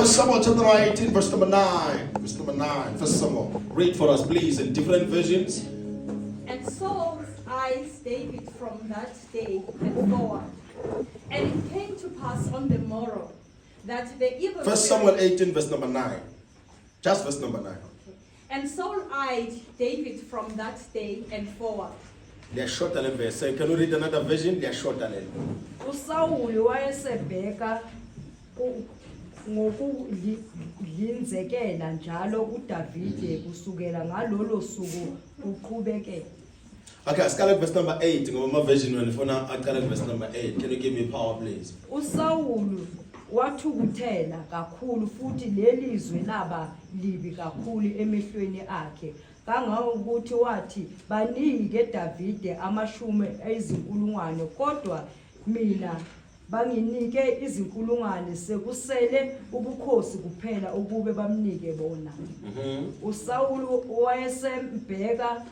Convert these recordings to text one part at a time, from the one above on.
First Samuel chapter 18, verse number 9. Verse number 9. First Samuel. Read for us, please, in different versions. And Saul's eyes David from that day and forward. And it came to pass on the morrow that the evil First Samuel 18, verse number 9. Just verse number 9. And Saul eyed David from that day and forward. They are short and verse. Can you read another version? They are short and uSawuli wayesebheka ngokulinzekela njalo kuDavide kusukela ngalolo suku uqhubeke. Okay, let's start verse number 8. My version when for now, I start verse number 8. Can you give me power, please? uSawuli wathukuthela kakhulu futhi lelizwe laba libi kakhulu emehlweni akhe. Kangangokuthi wathi banike Davide amashumi ezinkulungwane kodwa mina banginike izinkulungwane sekusele ubukhosi kuphela ukube bamnike bona. uSawuli wayesembheka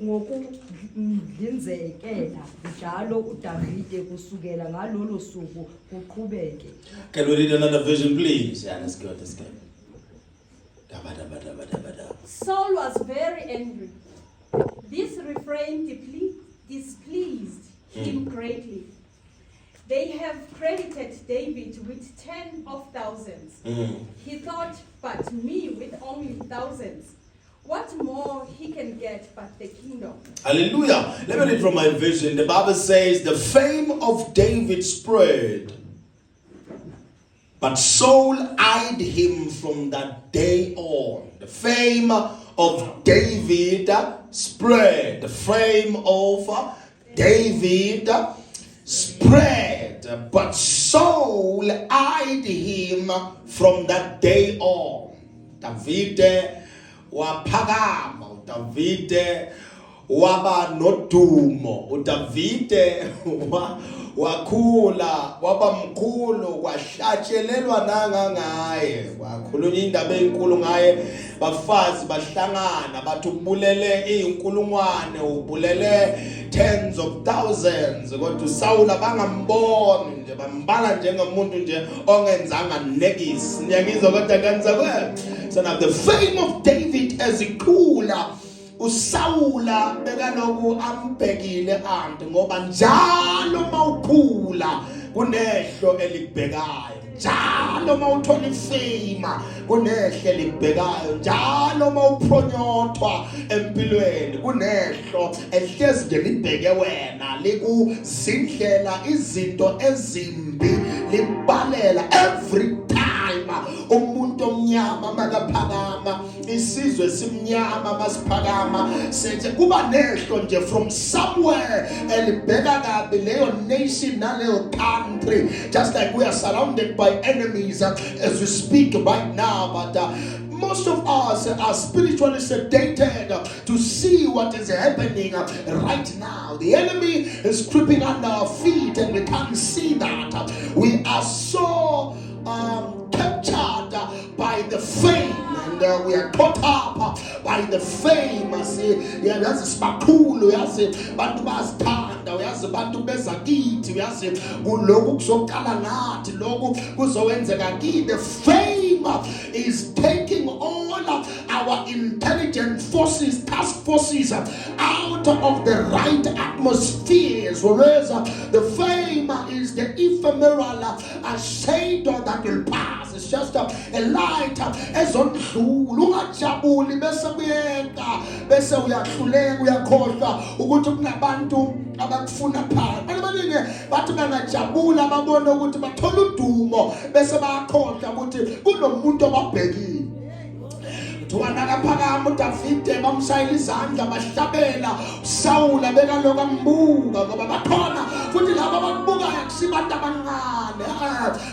ngokulinzekela njalo uDavide kusukela ngalolo suku uqhubeke. Can we read another version, please? Yeah, let's go. Saul was very angry. This refrain displeased him greatly. They have credited David with 10,000s. He thought, but me with only thousands. What more he can get but the kingdom? Hallelujah. Let me read from my version. The Bible says, the fame of David spread, but Saul eyed him from that day on. The fame of David spread. The fame of David spread, but Saul eyed him from that day on. David waphakama, David waba nodumo, David wakhula waba mkhulu kwahlatshelelwa nangangaye wakhulunywa indaba enkulu ngaye bafazi bahlangana bathi ubulele inkulungwane ubulele tens of thousands kodwa uSaul abangamboni nje bambala njengomuntu nje ongenzanga negisi ngiyakizwa kodwa kanza kwe. So now the fame of David ezikhula uSawula bekaloku ambhekile anti ngoba njalo mawukhula kunehlo elibhekayo, njalo mawuthola ifame kunehlo elibhekayo, njalo mawuphonyothwa empilweni kunehlo ehlezi nje libheke wena likuzindlela izinto ezimbi libalela every time umuntu omnyama makaphakama isizwe simnyama masiphakama sethe kuba nehlo nje from somewhere elibheka kabi leyo nation naleyo country, just like we are surrounded by enemies as we speak right now, but most of us are spiritually sedated to see what is happening right now. The enemy is creeping under our feet and we can't see that. We are so captured by the fame and we are caught up by the fame. Yazi sibakhulu, yazi bantu basithanda, yazi bantu bezakithi, yazi kuloko kuzoqala ngathi lokho kuzowenzeka kithi. The fame is taking all our intelligent forces, task forces out of the right atmospheres, whereas the fame is the ephemeral shadow that will pass. It's just a light as on ungajabuli bese kuyeka bese uyahluleka uyakhohlwa ukuthi kunabantu abakufuna phakathi. Abaningi bathi bangajabula babona ukuthi bathola udumo bese bayakhohlwa ukuthi kunomuntu obabhekile. Wanakaphakama uDavide bamshayela izandla bahlabela uSawula bekaloku ambuka ngoba bakhona futhi laba bakubukayo akusibantu abancane,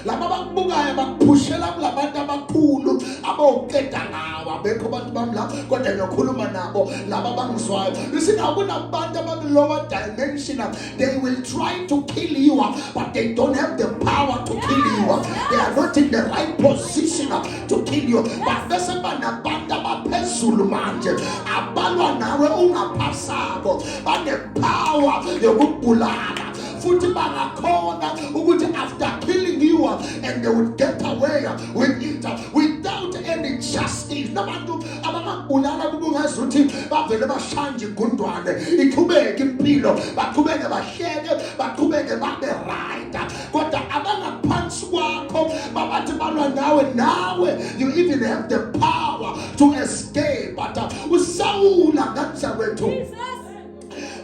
laba bakubukayo bakuphushela kulabantu abakhulu abawuqeda ngawo abekho abantu bamla kodwa ngiyokhuluma nabo laba bangizwayo. Isina kunabantu abakulower dimension, they will try to kill you but they don't have the power to kill you. They are not in the right position to kill you, but bese banabantu abaphezulu manje abalwa nawe ungaphasako banepower yokubulala futhi bangakhona ukuthi after killing you and they would get away with right without any justice. Nabantu abangabulala kubungazuthi bavele bashanje igundwane iqhubeke impilo, baqhubeke bahleke, baqhubeke babe right. Kodwa abangaphansi kwakho babathi balwa nawe, you even have the power to escape. But uSawula ngatsawethu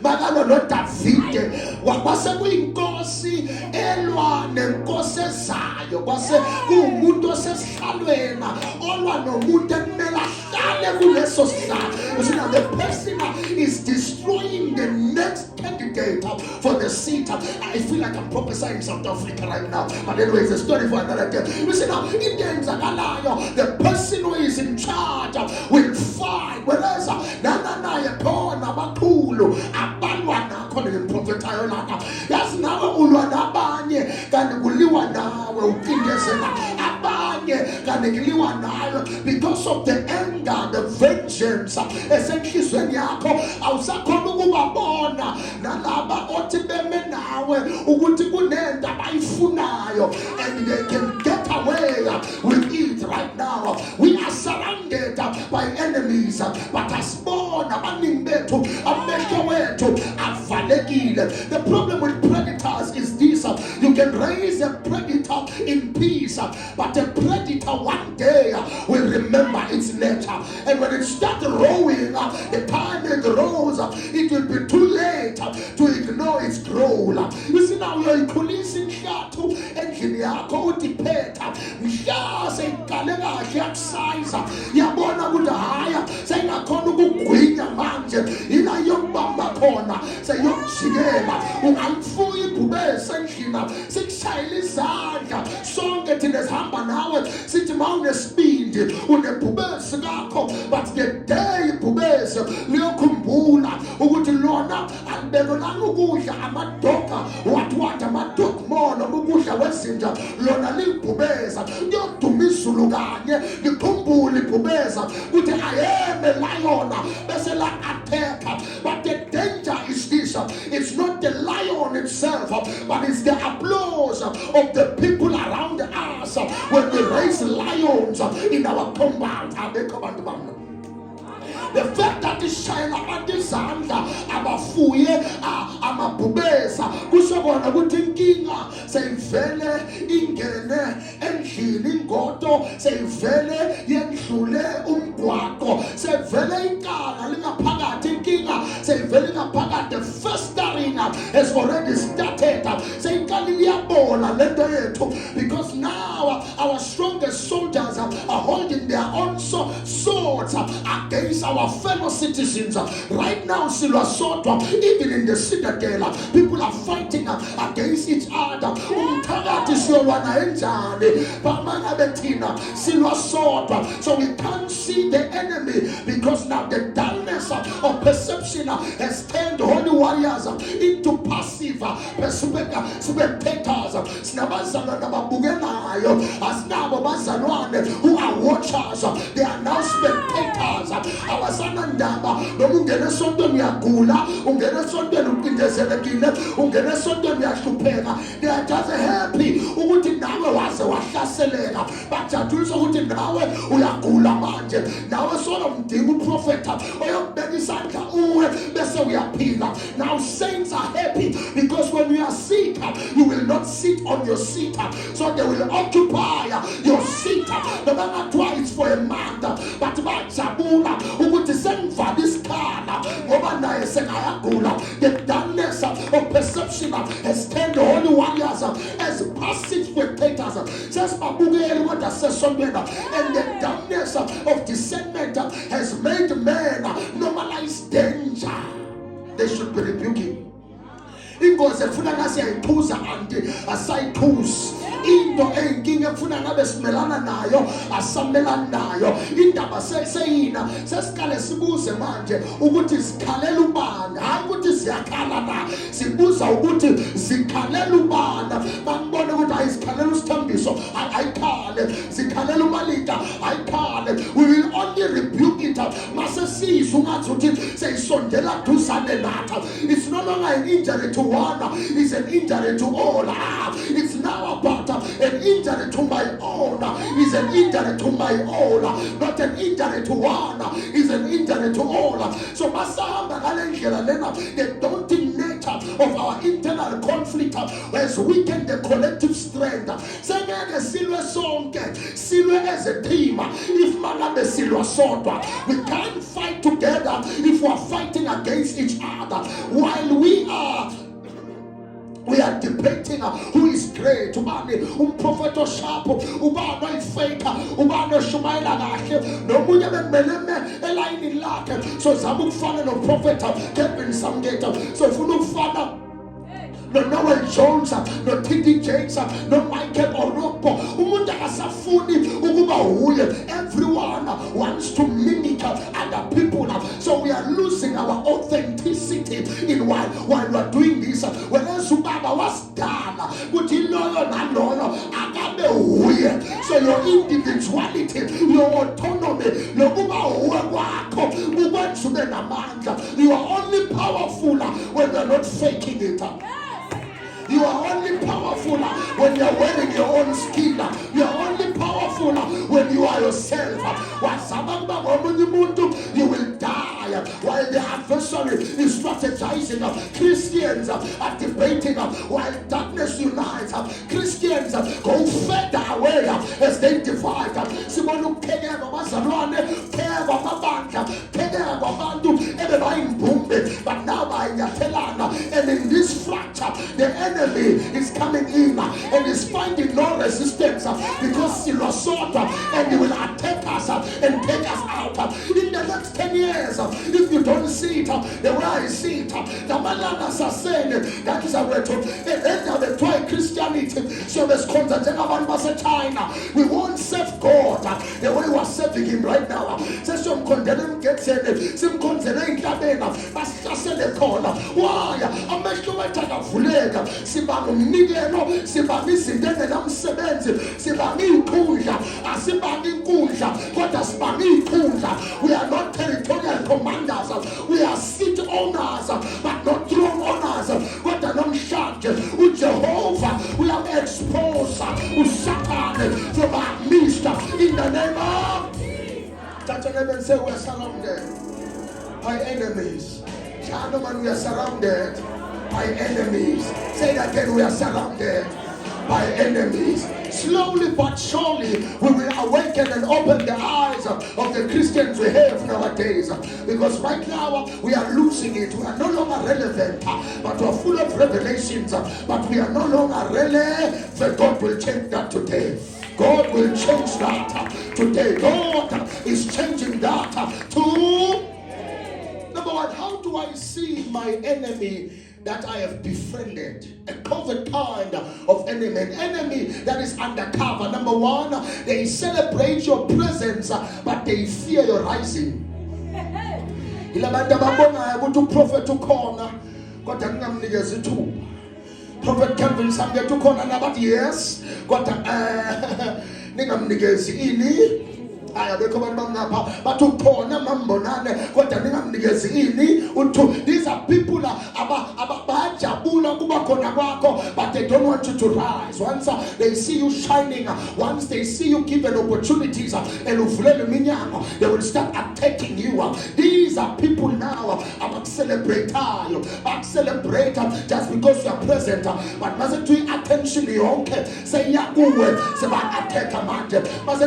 bakalo noDavide wakwase kuyinkosi elwa nenkosi ezayo, kwase kuumuntu osesihlalweni olwa nomuntu ekumele ahlale kuleso sihlalo. You see, now the person is destroying the next candidate for the seat. I feel like I'm prophesying South Africa right now, but anyway, it's a story for another day. You see, now in the person who is in charge will fight, whereas yekona bakulu abalwa nakho nemprofetayo lapha yazi nawe ulwa nabanye kanti kuliwa nawe ucindezela abanye kanti kuliwa nawe because of the anger, the vengeance esenhlizweni yakho awusakhona ukubabona nalaba othi beme nawe ukuthi kunento abayifunayo and they can get away with it. Right now we are surrounded by enemies, but asibona abaningi bethu amehlo wethu avalekile. The problem with predators is this: you can raise a predator in peace, but a predator one day will remember its nature, and when it starts growing, the time it grows, it will be too late to ignore its growth. You see, now you're increasing shatu endlini yakho udiphetha mhla seyiqale kahle yakusiza yabona ukuthi haya seyingakhona ukugwinya manje ila yokubamba khona seyokujikela ungamfuya ibhubesi endlini sikushayela izandla sonke thina sihamba nawe sithi mawunesibindi unebhubesi kakho, but the day ibhubesi liyokhumbula ukuthi lona alibelonanga ukudla amadoka what amadokmono ukudla wezinja lona libhubeza liyoduma izulu kanye likhumbule ibhubeza ukuthi I am a lion bese la attack. But the danger is this: it's not the lion itself, but it's the applause of the people around us when we raise lions in our compound. The fact that ishayela abantu izandla abafuye amabhubesa kusobona ukuthi inkinga seyivele ingene endlini, ingodo seyivele yendlule umgwaqo, seyivele ikala lingaphakathi, inkinga seyivele ngaphakathi. The festering has already started. Seyiqalile iyabona lento yethu because now our strongest soldiers are holding their own swords against our fellow citizens. Right now, silwa sodwa, even in the citadel, people are fighting against each other. Umthakathi siyolwana enjani bamanga betina silwa sodwa. So we can't see the enemy because now the dullness of perception has turned holy warriors into passive spectators. Sinabazalwane nababukelayo, asinabo bazalwane who are watchers. They are now spectators. Awasana ndaba noma ungena esontweni uyagula, ungena esontweni ucindezelekile, ungena esontweni uyahlupheka. They are just happy ukuthi nawe waze wahlaseleka, bajatulisa ukuthi nawe uyagula manje, nawe solo mdinga uprofeta oyokubeka isandla uwe bese uyaphila. Now saints are happy because when you are sick, you will not sit on your seat, so they will occupy your seat. No matter why it's for a month, but bajabula ukuthi sengivala isikhala ngoba naye sekayagula. The dullness of perception has turned the holy warriors as passive spectators. Sesibabukele kodwa sesontweni, and the dullness of discernment has made men normalize danger. They should be rebuking. Ingozi efuna ngasiyayiphuza anti asayiphuzi. Into eyinkinga efuna ngabe simelana nayo asamelana nayo. Indaba seyina sesikale sibuze manje ukuthi sikhalela ubani, hayi ukuthi siyakhala na. Sibuza ukuthi zikhalela ubani. Bangibona ukuthi ayisikhalela usithambiso, ayikhale. Sikhalela umalita, ayikhale. We will only rebuke it mase siyizwa ungathi uthi seyisondela duzane nathi. It's no longer an injury to one, it's an injury to all. It's now about An injury to my own is an injury to my own. Not an injury to one is an injury to all. So masahamba ngale ndlela lena, the daunting nature of our internal conflict has weakened the collective strength. Sengeke silwe sonke, silwe as a team. If mangabe silwa sodwa, we can't fight together if we are fighting against each other. While we are debating who is great. Ubani prophet sharp, ubani fake, ubani shumaila kahle, nomunye bemeleme elayini lakhe. So zabe ukufana no prophet Kevin Samgate. So ufuna ukufana no Noel Jones, no T.D. Jakes, no Michael Oropo. Umuntu akasafuni ukuba huye. Everyone wants to mimic other people. So we are losing our authenticity in while we are doing this. Whereas Ubaba was done, kuthi loyo naloyo akabe huye. So your individuality, your autonomy, nokuba huye kwakho ukwenza ube namandla. You are only powerful when you are not faking it. You are only powerful when you are wearing your own skin. You are only powerful when you are yourself. You will die while the adversary is strategizing. Christians are debating while darkness unites. Christians go further away as they divide. But now by and in this fracture, the enemy is coming in and is finding no resistance because he lost and he will attack us and take us out. In the next 10 years, if you don't see it the way I see it, the Malanas are saying that is a way to the try Christianity. So there's China. We won't serve God the way we are serving him right now. So some condemn get saved, some condemn that's just the corner. Why? I'm not sure I take a fulega. Sibano Nigeno, Sibani Sidene Namsebenzi, Sibani Kunja, Asibani Kunja, what a Spani Kunja. We are not territorial commanders, we are seat owners, but not throne owners. What a non charge with Jehovah, we have exposed with Satan from our midst in the name of touch them and say we are surrounded by enemies. Gentlemen, we are surrounded by enemies. Say that again, we are surrounded by enemies. Slowly but surely we will awaken and open the eyes of the Christians we have nowadays. Because right now we are losing it. We are no longer relevant, but we are full of revelations. But we are no longer relevant. God will change that today. God will change that today. God is changing that to number one. How do I see my enemy that I have befriended? A covert kind of enemy, an enemy that is undercover. Number one, they celebrate your presence, but they fear your rising. Prophet to corner, got a niggas too. Prophet Kevin Samgate to corner, but yes, got a niggas ini. But to corner mambonane what these are people but they don't want you to rise. Once they see you shining, once they see you given opportunities, they will start attacking you. These are people now about celebrate just because you are present, but must do attention okay. Say attack a man, must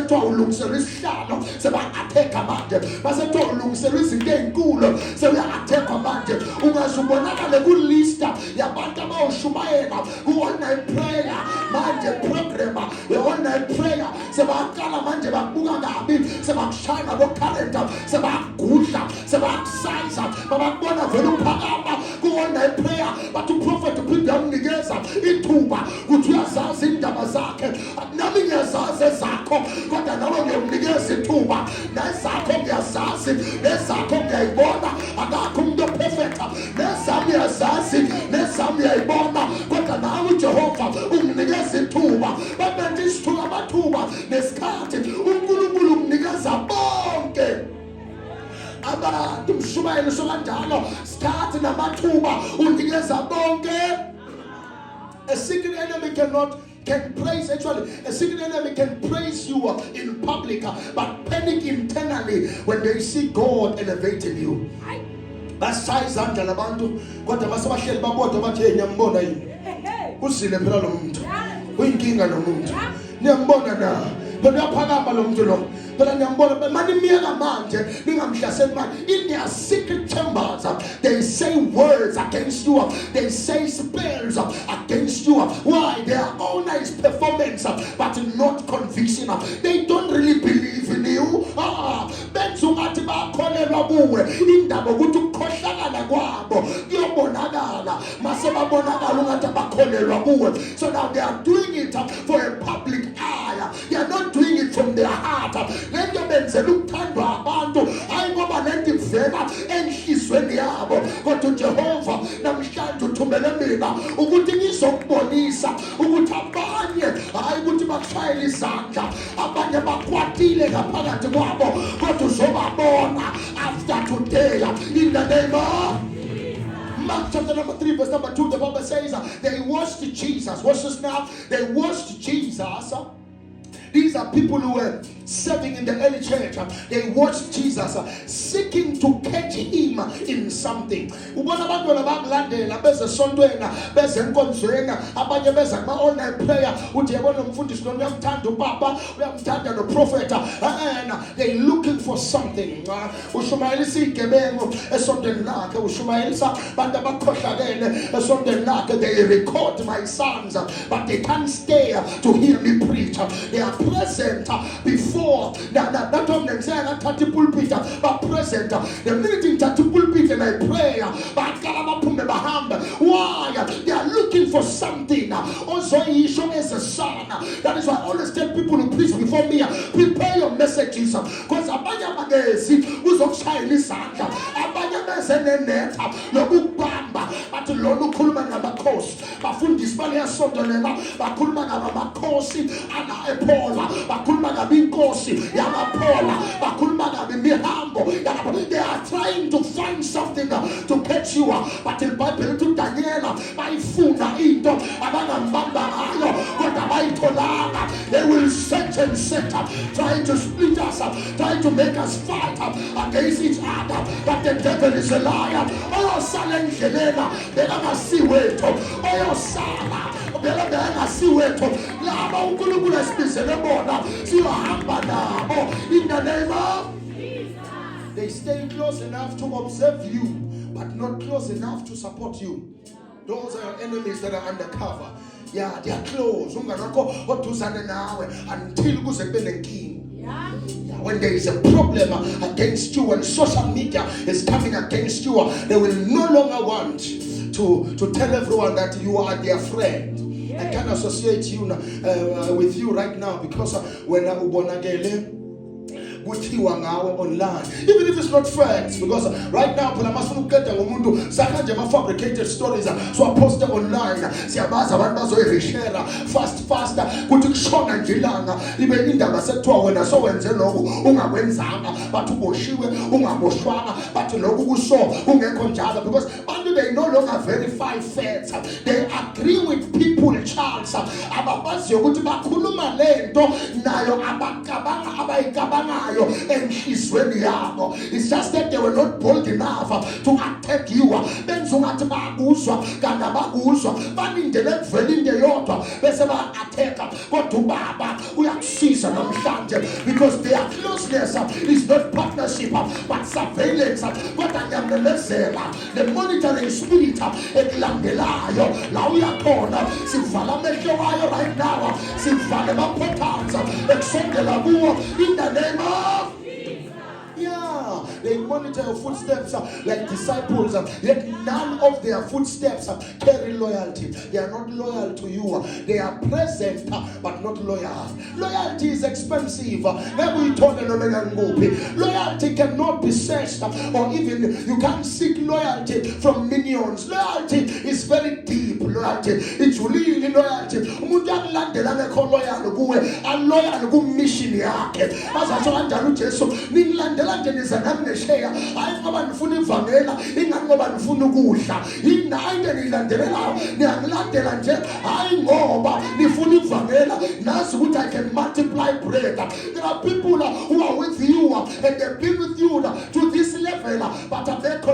se va attack manje base to lungiselisa into enkulu se uya attack manje ungazubonakala ku list yabantu abawushumayela ku online prayer manje program online prayer se baqala manje babuka kabi se bakushaya bo calendar se bagudla se bakusiza bababona vele uphakama ku online prayer bathu prophet uphinda umnikeza ithuba ukuthi uyazazi indaba zakhe nami ngiyazazi zakho kodwa nawe ngiyomnikeza ithuba nezakho ngiyazazi nezakho ngiyayibona akakho umuntu perfect nezami ngiyazazi nezami ngiyayibona kodwa nawe Jehova unginikeza ithuba babenza isithuba amathuba nesikhathi uNkulunkulu umnikeza bonke abantu mshumayelo sokanjalo sikhathi namathuba unikeza bonke. A secret enemy cannot can praise, actually, a secret enemy can praise you in public, but panic internally when they see God elevating you. Basaya izandla labantu kodwa basebahleli babodwa bathi hey ngiyambona yini usile phela lo muntu uyinkinga lo muntu niyambona na uyaphakama lo muntu lo phela niyambona manje miyeka manje ningamhlaseli manje in their secret chambers they say words against you, they say spells against you. Why? Their honor is performance but not conviction. They don't really believe in you. Benza ungathi bakholelwa kuwe indaba ukuthi ukukhohlakala kwabo kuyobonakala mase babonakala ungathi bakholelwa kuwe. So now they are doing it for a public eye. They are not doing it from their heart. Lento benzela ukuthandwa abantu hayi ngoba lento ivela enhlizweni yabo kodwa uJehova namhlanje uthumele mina ukuthi ngizokubonisa ukuthi abanye hayi ukuthi bakushayela izandla abanye bakwatile ngaphakathi kwabo kodwa uzobabona after today in the name of Mark chapter number 3 verse number 2, the Bible says they watched Jesus. Watch this now. They watched Jesus. These are people who were serving in the early church. They watched Jesus seeking to catch him in something. Ubona abantwana bakulandela beze esontweni beze enkonzweni abanye beze kuma online prayer uthi yabona umfundisi lo uyamthanda ubaba uyamthanda no prophet and they looking for something. Ushumayelisa igebengu esontweni lakhe ushumayelisa bantu abakhohlakele esontweni lakhe. They record my sons but they can't stay to hear me preach. They are present before that time they say I got 30 pulpit but present the minute in 30 pulpit and I pray why? They are looking for something. Also he shown as a son. That is why I always tell people who preach before me, prepare your messages because abanye magezi uzokushayela isandla abanye bezenenetha lokubamba bathi lona ukhuluma ngamakhosi bafundisi baliyasondelela bakhuluma ngamakhosi ana ePola bakhuluma ngabinkosi yamaPola bakhuluma ngabimihambo. They are trying to find something to catch you but the Bible to Daniel bayifuna into abangambamba ngayo kodwa bayitholanga. They will set and set up trying to split us up, trying to make us fight against each other, but the devil is a liar. Oyosala endlelena bekangasiwethu oyosala bekangasiwethu laba uNkulunkulu esibizele bona siyohamba nabo in the name of Jesus. They stay close enough to observe you but not close enough to support you. Those are enemies that are undercover. Yeah, they are close. Unganakho oduzane nawe until kuze kube nenkinga. When there is a problem against you, when social media is coming against you, they will no longer want to tell everyone that you are their friend. I can associate you with you right now because when ubonakele kuthiwa ngawe online, even if it's not facts, because right now phela masifuna ukukeda ngomuntu sakanje ama fabricated stories so aposte online siyabaza abantu bazoyishare fast kuthi kushona nje ilanga ibe indaba sekuthiwa wena so wenze lokho ungakwenzanga bathi uboshiwe ungaboshwanga bathi lokho kuso ungekho njalo because only they no longer verify facts. They agree with people Charles ababaziyo ukuthi bakhuluma lento nayo abakabanga abayikabanga enhlizweni yabo. It's just that they were not bold enough to attack you. Benza ungathi bakuzwa kanti abakuzwa balindele kuvela into yodwa bese ba-attack kodwa ubaba uyakusiza namhlanje because their closeness is not partnership but surveillance. Kodwa ngiyamemezela the monitoring spirit ekulandelayo la uyakhona sivala amehlo wayo right now sivala ama-portals ekusondela kuwo in the name of they monitor your footsteps like disciples, yet none of their footsteps carry loyalty. They are not loyal to you. They are present but not loyal. Loyalty is expensive. Loyalty cannot be searched or even you can't seek loyalty from minions. Loyalty is very deep. Loyalty, it's really loyalty. Loyal mission yake. As I told you, Jesus, share hayi ngoba nifuna ivangela, ingani ngoba nifuna ukudla. Yini into niyilandelelayo, niyangilandela nje hayi ngoba nifuna ivangela, nazi ukuthi I can multiply bread. There are people who are with you and they've been with you to this level, but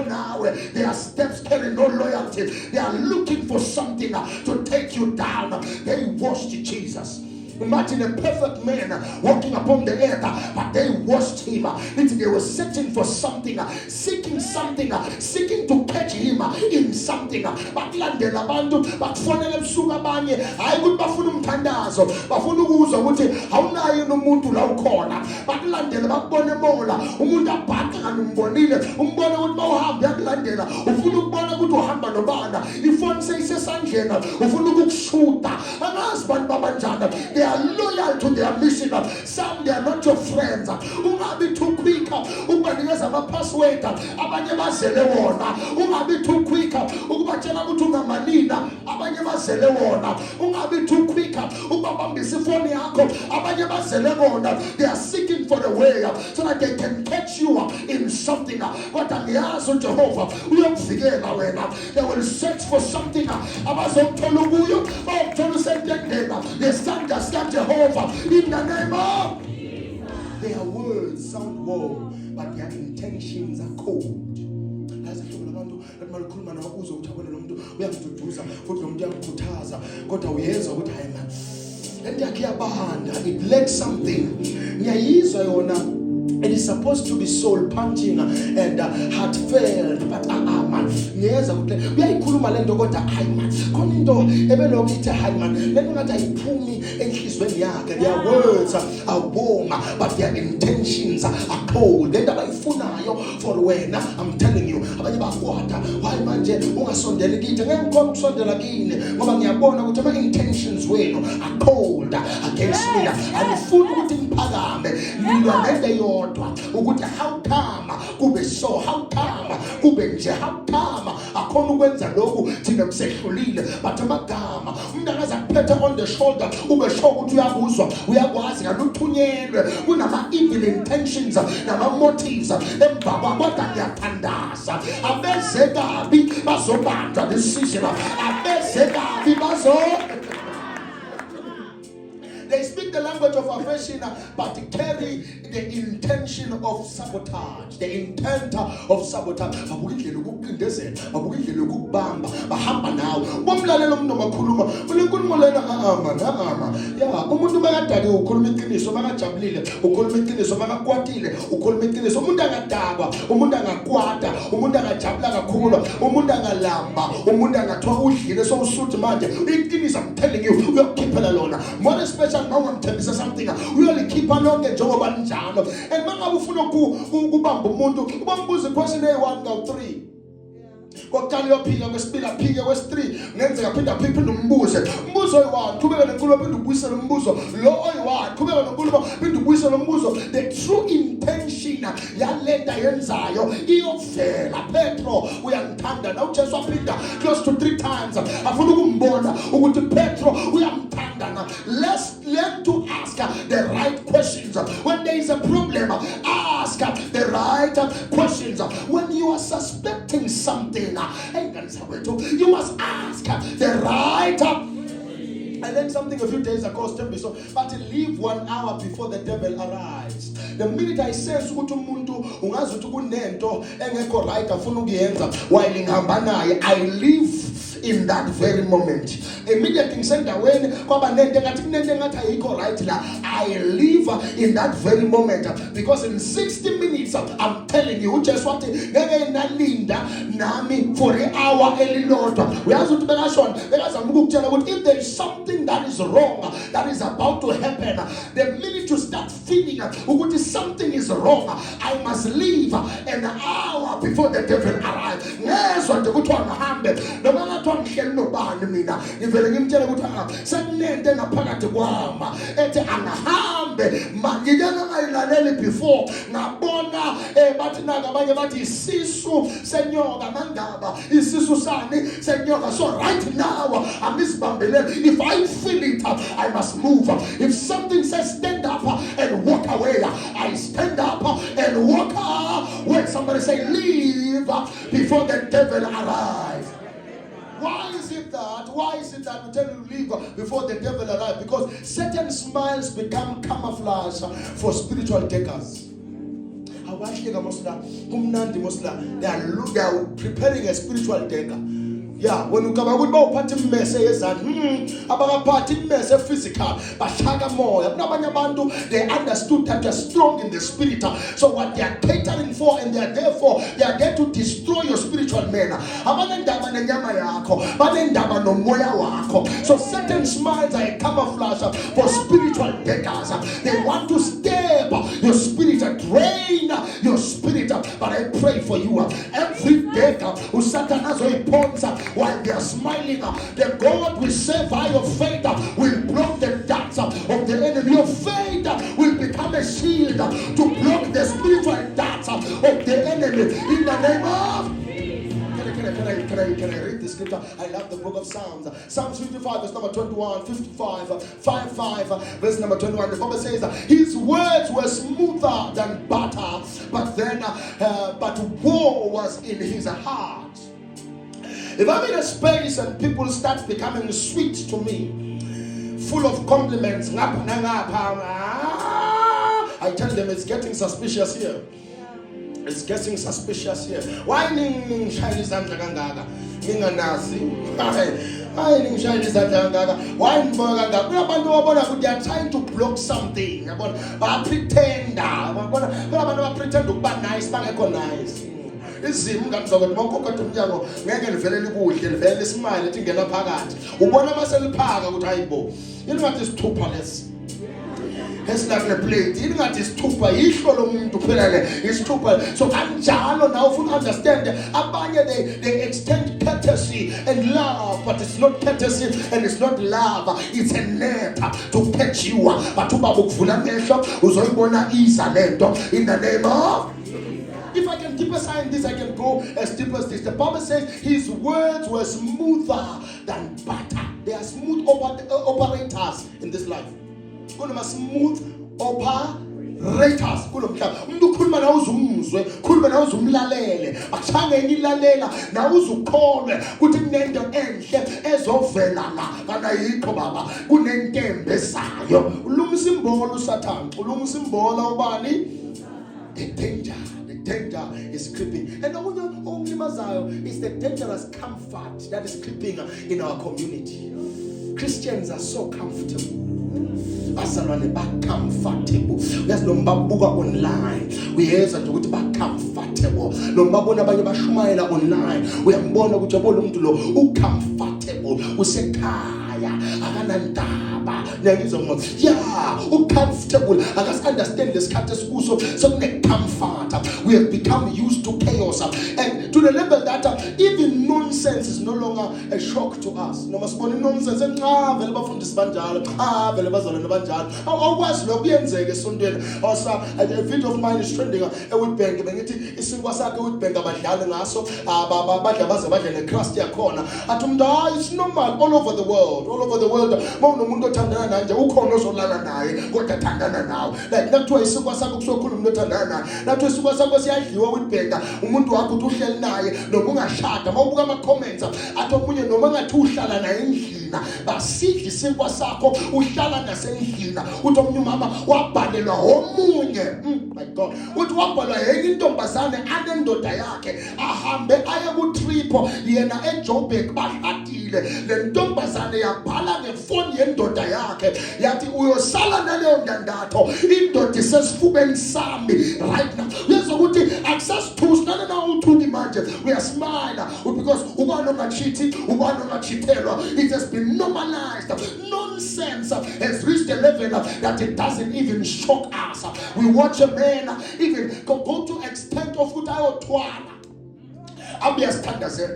now they are steps carrying no loyalty. They are looking for something to take you down. They watched Jesus. Imagine a perfect man walking upon the earth, but they watched him. They were searching for something, seeking something, seeking to catch him in something. But landela abantu bakufonela ebusuku abanye hayi ukuthi bafuna umthandazo, bafuna ukuzwa ukuthi awunayo nomuntu la ukhona. Bakulandela bakubone mola, umuntu abhaqa kanumbonile, umbone ukuthi mawuhamba yakulandela, ufuna ukubona ukuthi uhamba nobana, ifoni seyisesandleni, ufuna ukukushuta. Angazi bantu babanjani. They are loyal to their mission. Some they are not your friends. Ungabi too quick ukubanikeza ama-password abanye bazele wona. Ungabi too quick ukubatshela ukuthi ungamanina abanye bazele wona. Ungabi too quick ukubabambisa ifoni yakho abanye bazele wona. They are seeking for the way so that they can catch you in something. Kodwa ngiyazi uJehova uyokuvikela wena. They will search for something abazokuthola kuyo, bayokuthola usentendeni. Yesandla Jehovah in the name of their words sound warm, but their intentions are cold. It lacks something. It is supposed to be soul punching and heartfelt, but man, yes, uyayikhuluma lento kodwa hayi man, khona into ebelokithi hayi man, lento ngathi ayiphumi enhlizweni yakhe. Their words are warm, but their intentions are cold. Lento abayifunayo for wena, I'm telling you, abanye bakwata hayi manje ungasondeli kithi, ngeke ngikhona ukusondela kini ngoba ngiyabona ukuthi ama intentions wenu are cold against me. Angifuni ukuthi ngiphakame nilwa nento yodwa ukuthi how come kube so, how come kube nje, how come akhona ukwenza lokhu thina kusehlulile. But amagama umuntu akaze akuphethe on the shoulder ube sure ukuthi uyabuzwa, uyakwazi kanti uthunyelwe kunama evil intentions nama motives emva kwakho. Ngiyathandaza abeze kabi bazobanjwa decision, abeze kabi they speak the language of affection, but carry the intention of sabotage, the intent of sabotage. Abukindlela ukuqindezela, abukindlela ukubamba, bahamba nawe. Bomlalela umuntu makhuluma, ulenkulumo lena ya umuntu makadake ukhuluma iqiniso, makajabulile ukhuluma iqiniso, makakwatile ukhuluma iqiniso. Umuntu angadakwa, umuntu angakwata, umuntu angajabula kakhulu, umuntu angalamba, umuntu angathiwa udlile sowusuthi manje iqiniso. I'm telling you, uyakukhiphela lona. More especially mawamthembisa something, uyalikhipha lonke njengoba njalo. And mangabe ufuna ukubamba umuntu, ubambuza question A1 ka 3. Kokuqala uyophika, kwesibili aphike, kwesi-3 ngenzeka phinda phinde umbuze. Umbuzo oyi-1 qhubeka nenkulumo phinde ubuyisele umbuzo. Lo oyi-1 qhubeka nenkulumo phinde ubuyisele umbuzo. The true intention yalenta yenzayo iyovela. Petro uyamthanda, na uJesu waphinda close to 3 times afuna ukumbona ukuthi Petro uyamthanda. Let's learn to ask the right questions. When there is a problem, ask the right questions. When you are suspecting something, you must ask the right. I learned something a few days ago, but leave 1 hour before the devil arrives. The minute I sense ukuthi umuntu ungazi ukuthi kunento engekho right afuna ukuyenza while ngihamba naye, I leave in that very moment. Immediately ngisendaweni kwaba nento engathi kunento engathi ayikho right la, I leave in that very moment, because in 60 minutes I'm telling you uJesu wathi ngeke nalinda nami for an hour elilodwa. Uyazi ukuthi bekashona bekazama ukukutshela ukuthi if there is something that is wrong that is about to happen, the minute you start feeling ukuthi something is wrong, I must leave an hour before the devil arrives. Ngezwa nje ukuthi ngihambe noma ngathi ngihleli nobani mina, ngivele ngimtshela ukuthi sekunento engaphakathi kwami ethi angihambe manje. Ngayilaleli before ngabona bathi naka abanye bathi isisu senyoka mandaba, isisu sani senyoka. So right now amizibambelele. If I feel it, I must move. If something says stand up and walk away, I stand up and walk away. Somebody say before the devil arrives. Why is it that we tell you to leave before the devil arrives? Because certain smiles become camouflage for spiritual takers. They are preparing a spiritual taker. Yeah, when you come out with party message about party message physical, but shaga more. They understood that they're strong in the spirit. So what they are catering for, and they are there for, they are there to destroy your spiritual man. So certain smiles are a camouflage for spiritual takers. They want to stab your spirit, drain your spirit. But I pray for you, every taker who Satan has a pawns while they are smiling, the God we serve by your faith will block the darts of the enemy. Your faith will become a shield to block the spiritual darts of the enemy in the name of. Can I read the scripture? I love the book of Psalms. Psalms 55 verse number 21, 55, 55 verse number 21. The Bible says his words were smoother than butter, but war was in his heart. If I'm in a space and people start becoming sweet to me, full of compliments, I tell them it's getting suspicious here. It's getting suspicious here. Why ning Chinese and Gaga? Ninganazi. Why ning Chinese and Gaga? Why Gaga? They are trying to block something. But pretend. But pretend to be nice, but nice. Izimo ngamzokuthi mawukhokhatha umnyango ngeke livelele kuhle livele smile ethi ngena phakathi ubona maseliphaka ukuthi hayibo yini ngathi isithupha lesi esinakule plate yini ngathi isithupha yihlo lomuntu phela le isithupha. So kanjalo now ufuna understand abanye they extend courtesy and love, but it's not courtesy and it's not love, it's a net to catch you. But ubaba ukuvula amehlo uzoyibona iza lento in the name of. If I can keep aside this, I can go as deep as this. The Bible says his words were smoother than butter. They are smooth operators in this life. Smooth operators. Umuntu ukhuluma nawe uzumuzwe, ukhuluma nawe uzumlalele. Akhange ngilalela nawe uzukholwe ukuthi kunento enhle ezovela la. Kana yikho baba, kunentembe esayo. Ulungisa imbolo uSathane, ulungisa imbolo ubani? The danger. Danger is creeping. And it's the dangerous comfort that is creeping in our community. Christians are so comfortable. Comfortable. There's no mabuga online. We hear that we are comfortable. No mabona abanye bashumayela online. Uyambona ukuthi yabona umuntu lo ucomfortable. Usekhaya akanandaba. Yeah, uncomfortable. I just understand this status also. So comfort. We have become used to chaos, and to the level that even nonsense is no longer a shock to us. No more nonsense. And vele bafundisa banjalo. Vele bazalwane banjalo. Awukwazi lokuyenzeka esondweni. Also, a video of mine is trending. Ewitbank bengithi isinkwa sakhe ewitbank abadlali ngaso. Badla baze badle necrust yakhona. Athi umntu it's normal all over the world. All over the world. Mawunomuntu othandana nanje ukhona ozolala naye kodwa athandana nawe. Like nathiwa isinkwa sakhe kusokhuluma umuntu othandana naye. Nathiwa isinkwa sakhe siyadliwa witbank. Umuntu wakho uthi uhleli naye noma ungashada. Mawubuka ama comments athi omunye noma ngathi uhlala naye endlini basidla isinkwa sakho uhlala nasendlini. Uthi omunye umama wabhalelwa omunye. My God. Uthi wabhalwa yenye intombazane anendoda yakhe ahambe aye ku trip yena eJoburg bahadile. Le ntombazane yabhala ngefoni yendoda yakhe yathi uyosala naleyo ndandatho indoda isesifubeni sami right now. Uyazokuthi akusasithusi nana uthuki manje uyasmile because ubani ongachithi ubani ongachithelwa. It has been normalized. Nonsense has reached a level that it doesn't even shock us. We watch a man even go to extent of utayotwana abiyasithandaze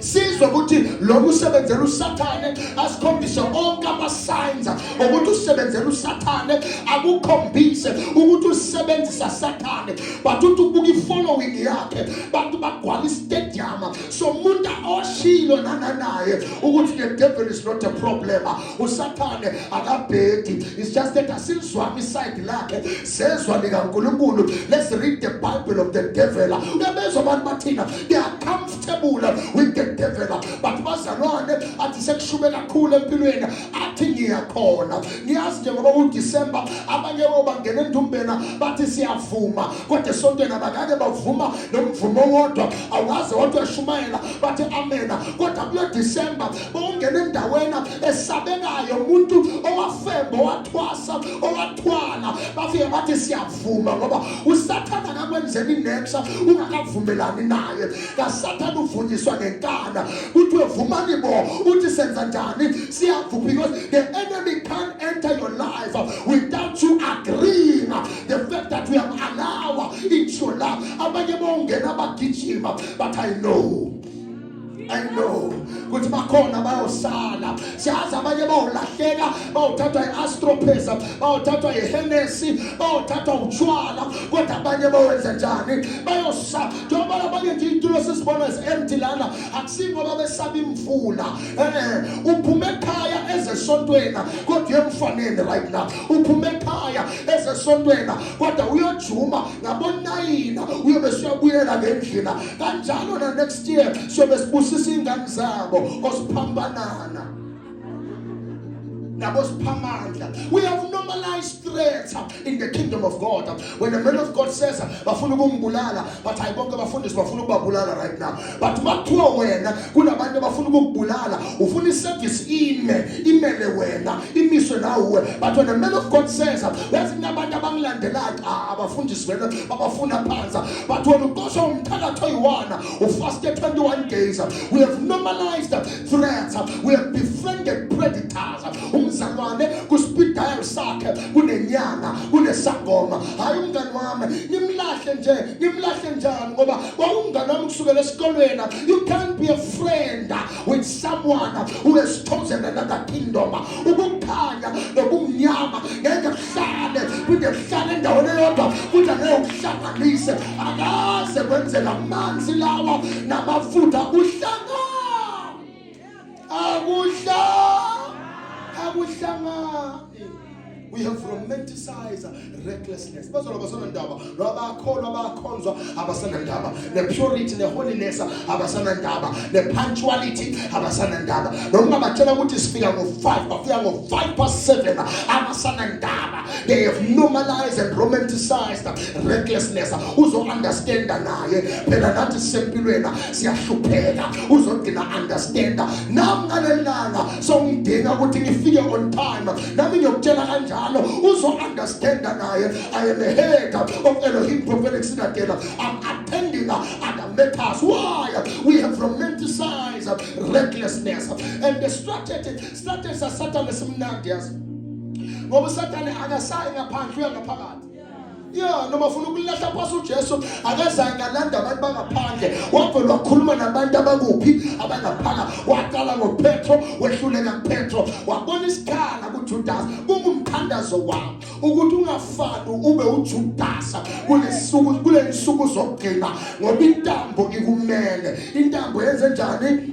sizwe ukuthi lo usebenzela uSathane asikhombise onke ama signs ukuthi usebenzela uSathane akukhombise ukuthi usebenzisa Sathane but uthi ubuka ifollowing yakhe bantu bagcwala istadium igama. So umuntu oshilo nananaye ukuthi the devil is not a problem. Usathane akabhedi. It's just that asilizwami side lakhe sezwa likaNkulunkulu. Let's read the Bible of the devil. Uyabezwa abantu bathina they are comfortable with the devil, but bazalwane athi sekushube kakhulu empilweni athi ngiyakhona. Ngiyazi nje ngoba uDecember abanye bangena endumbena bathi siyavuma kodwa esontweni abakake bavuma nomvumo wodwa awazi wodwa eshumayela bathi amena kodwa kulo December bongena endaweni esabekayo umuntu owafemba wathwasa owathwala bafike bathi siyavuma ngoba usathana akakwenzeni next ungakavumelani naye. Kasathana uvunyiswa ngenkana uthi wevumani bo uthi senza njani siyavuma because the enemy can't enter your life without you agreeing the fact that we have allowed into your life. Abanye bongena bagijima but I know ukuthi bakhona bayosala. Siyazi abanye bawulahleka bawuthathwa iAstropesa bawuthathwa iHennessy bawuthathwa utshwala kodwa abanye bawenza njani bayosa. Njengoba abanye nje itulo sisibona empty lana akusingo babesaba imvula uphume ekhaya ezesontweni kodwa emfaneni right now uphume ekhaya ezesontweni kodwa uyojuma ngabonayina uyobe siyabuyela ngendlini kanjalo na next year siyobe sibusisa ingane zabo osiphambanana nabo siphamandla. We have normalized threats in the kingdom of God. When the man of God says bafuna ukungibulala but ayibonke bafundisi bafuna ukubabulala right now, but mathiwa wena kunabantu bafuna ukubulala ufuna iservice imele wena imiswe nawe. But when the man of God says yazi nabantu abangilandelayo abafundisi wena babafuna phansi, but when uqosha umthakatho oyiwana ufaste 21 days, we have normalized threats, we have befriended predators. Umzalwane kuspeed dial sakhe kunenyanga kunesangoma hayi umngani wami nimlahle njani ngoba kwaumngani wami kusukela esikolweni. You can't be a friend with someone who has chosen another kingdom. Ukukhanya nobumnyama ngeke kuhlale kuhlale endaweni yodwa futhi angeke ukuhlanganise akaze kwenzela amanzi lawa namafutha kuhlanga we have romanticized recklessness. The purity, the holiness, the punctuality, they have normalized and romanticized recklessness. Who's understand understand so figure on time. Also understand that I am the head of Elohim Prophetic Citadel. I'm attending at the metas. Why? We have romanticized recklessness. And the strategies are Satan is Satan yeah, no mafuna ukulahla phasi uJesu akazange alanda abantu bangaphandle wavela wakhuluma nabantu abakuphi abangaphaka waqala ngoPetro wehluleka kuPetro wabona isikhala kuJudas kungumthandazo wabo ukuthi ungafani ube uJudas kule nsuku zokugcina ngoba intambo ikumele intambo yenze njani.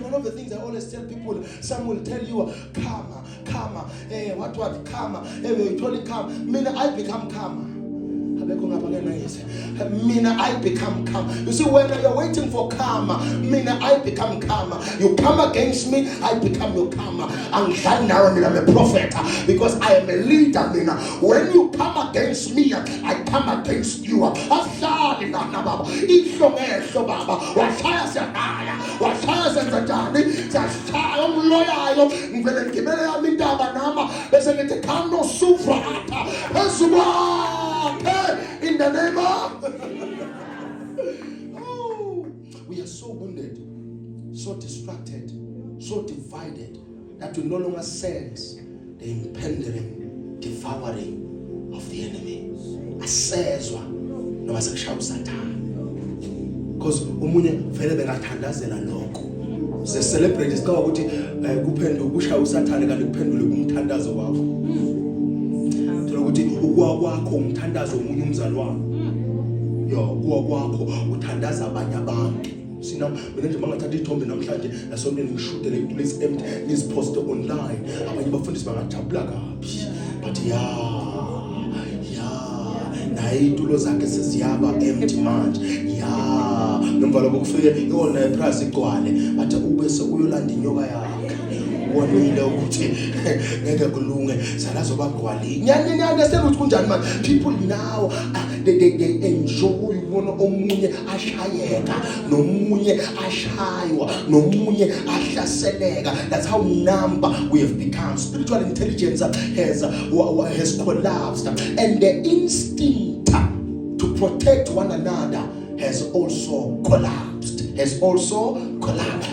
One of the things I always tell people, some will tell you, karma, what, karma, you told it karma, mean I become karma. I become calm. You see, when you're waiting for karma, I become karma. You come against me, I become your karma. I'm a prophet because I am a leader. When you come against me, I come against you. In the name of we are so wounded, so distracted, so divided that we no longer sense the impending devouring of the enemy. Asezwa noma sekushawa uSathane because umunye vele bengathandazela lokho ze celebrate isikawa ukuthi kuphendula ukushaya uSathane kanti kuphendule kumthandazo wakho ukuthi ukwakho umthandazo umunye umzalwane yo ukwakho uthandaza abanye abantu Sina mina nje mangathatha ithombe namhlanje nasontweni ngishude le into lezi empty ngiziposte online. Abanye bafundisi bangajabula kabi. But naye itulo zakhe seziyaba empty manje. Nomvalo bokufike iwona iprice igcwale. Bathi ubese uyolanda inyoka yakhe. Wonile ukuthi ngeke kulunge salazo bagcwali. Nyani understand ukuthi kunjani manje. People now they enjoy ubona omunye ashayeka, nomunye ashaywa, nomunye ahlaseleka. That's how number we have become. Spiritual intelligence has collapsed, and the instinct to protect one another has also collapsed.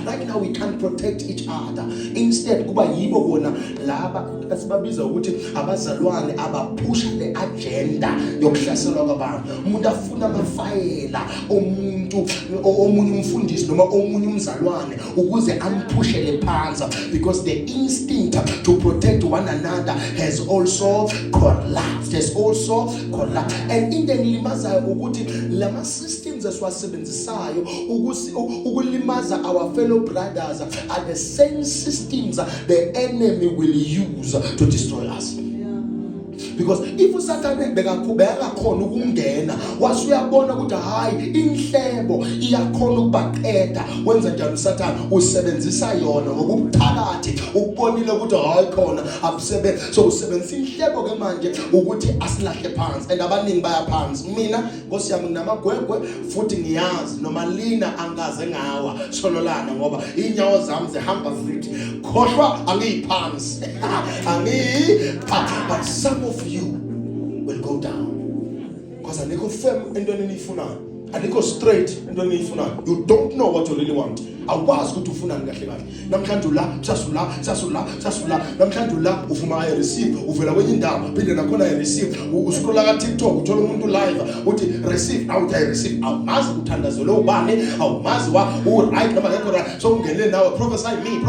Right now we can't protect each other. Instead kuba yibo bona laba asibabiza ukuthi abazalwane abaphusha le agenda yokuhlaselwa kwabantu. Umuntu afuna amafayela omunye umfundisi noma omunye umzalwane ukuze amphushele phansi, because the instinct to protect one another has also collapsed. And into engilimazayo ukuthi lama systems esiwasebenzisayo ukulimaza our fellow brothers are the same systems the enemy will use to destroy us. Because if uSathane bekakhona ukungena wasuyabona ukuthi hayi inhlebo iyakhona ukubaqeda, wenza njani uSathane? Usebenzisa yona ngokubuthakathi, ukubonile ukuthi hayi khona abusebenzi, so usebenzisa inhlebo ke manje ukuthi asilahle phansi. And abaningi baya phansi. Mina Nkosi yami nginamagwegwe futhi ngiyazi noma lina angaze ngawa sololana ngoba inyawo zami zihamba futhi khohlwa angiyiphansi. But some of you will go down because anikho firm entweni eniyifunayo, anikho straight entweni eniyifunayo. You don't know what you really want. Awazi ukuthi ufunani kahle kahle. Namhlanje sasula namhlanje la ufuna receive, uvela kwenye indawo phinde nakhona receive, uscrolla ka TikTok uthola umuntu live uthi receive, awuthi receive, awumazi uthandazelo ubani, awumazi right noma ngekho right, so ungene nawe prophesy me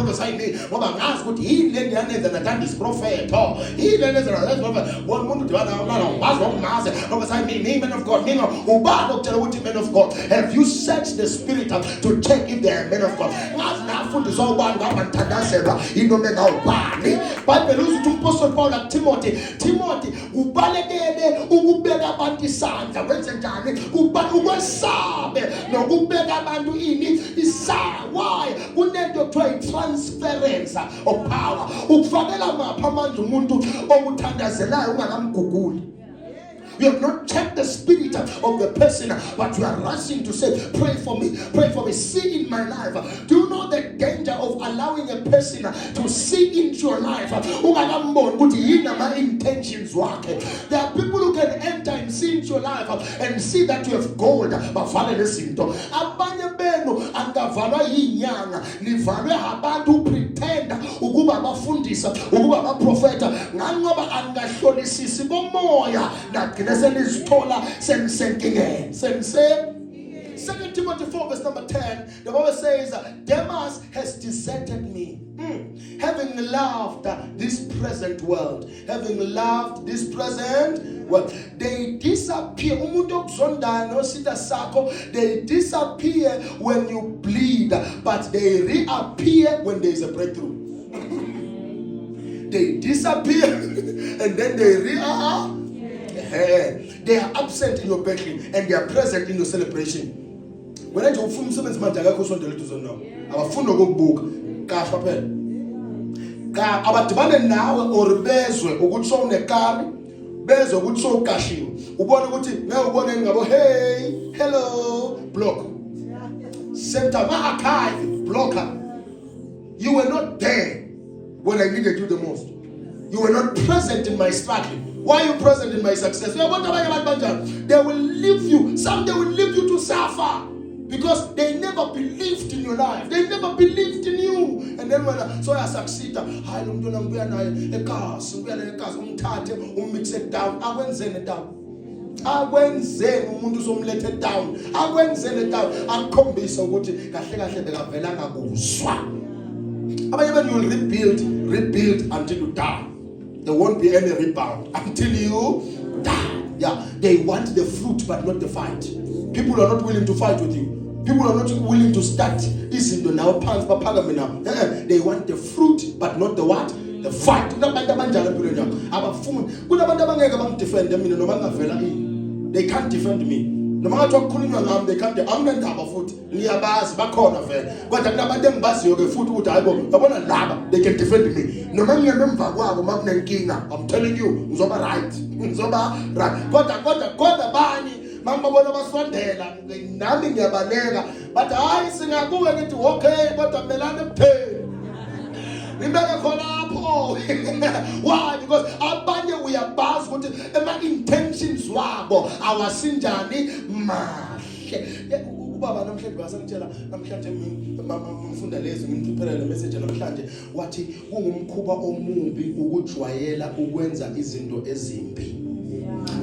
ngoba ngazi ukuthi yini le ndiyanenza nathanda isprofeto, yini le nenza nathanda prophet. One umuntu divana wazi wakumazi prophesy me man of God, mina ubani ukutshela ukuthi man of God. Have you searched the spirit to check if they are men of God? Ngazi nafundiswa ubani ngaba nthandazelwa inoma engawubani. Bible uthi uMapostle Paul at Timothy ubalekele ukubeka abantu isandla, wenze njani? Ukwesabe nokubeka abantu isandla. Why? Kunento ekuthiwa transference of power. Ukufakela mapha amandla umuntu okuthandazelayo ungakamguguli. You have not checked the spirit of the person, but you are rushing to say, pray for me, see in my life. Do you know the danger of allowing a person to see into your life? Intentions work. There are people who can enter and see into your life and see that you have gold, but follow this into abanye benu angavalwa yinyanga, nivalwe abantu pretend ukuba abafundisa, ukuba abaprofeta, ngoba angahlolisisi bomoya that senizithola senisenkingeni. 2 Timothy 4 verse number 10, the Bible says, Demas has deserted me, having loved this present world. They disappear. They disappear when you bleed, but they reappear when there is a breakthrough. They disappear and then they reappear. They are absent in your birthday and they are present in your celebration. When I do film seven months, I go so delete now. Our phone no go book. Cash papel. Car about demand now or bezwe ukutso ne car bezwe ukutso cashiw. Ubona ukuthi na ubona ngabo hey hello block. Center my archive blocker. You were not there when I needed you the most. You were not present in my struggle. Why are you present in my success? They will leave you. Some they will leave you to suffer because they never believed in your life. They never believed in you. And then when I succeed, I don't know the cars, mix it down. I went zen it down. I went zen umuntu somlethe it down. I went zen it down. Akhombisa ukuthi kahle kahle bekavelanga kuzwa. Abanye you will rebuild until you die. There won't be any rebound until you die. Yeah, they want the fruit but not the fight. People are not willing to fight with you. People are not willing to start izinto nawo phansi baphakame nawo. They want the fruit but not the what? The fight. Kunabantu abanjalo empilweni yakho. Abafuni. Kunabantu abangeke bangidefend mina noma ngavela ini. They can't defend me. Noma ngathi wakukhulunywa ngami they can't. Amnendaba futhi. Ngiyabazi bakhona vele. Kodwa kunabantu engibaziyo ke futhi ukuthi hayibo yabona laba they can defend me. Noma ngiyeme emva kwabo makunenkinga. I'm telling you ngizoba right. Ngizoba right. Kodwa bani mangibona basondela nami ngiyabaleka but hayi singakuwe ngithi okay kodwa melane kuphela ngibeke khona lapho. Why? Because abanye uyabazi ukuthi ema intentions wabo awasinjani mahle. Ubaba namhlanje basangitshela namhlanje ngifunda lezi ngimprepare le message namhlanje wathi kungumkhuba omubi ukujwayela ukwenza izinto ezimbi.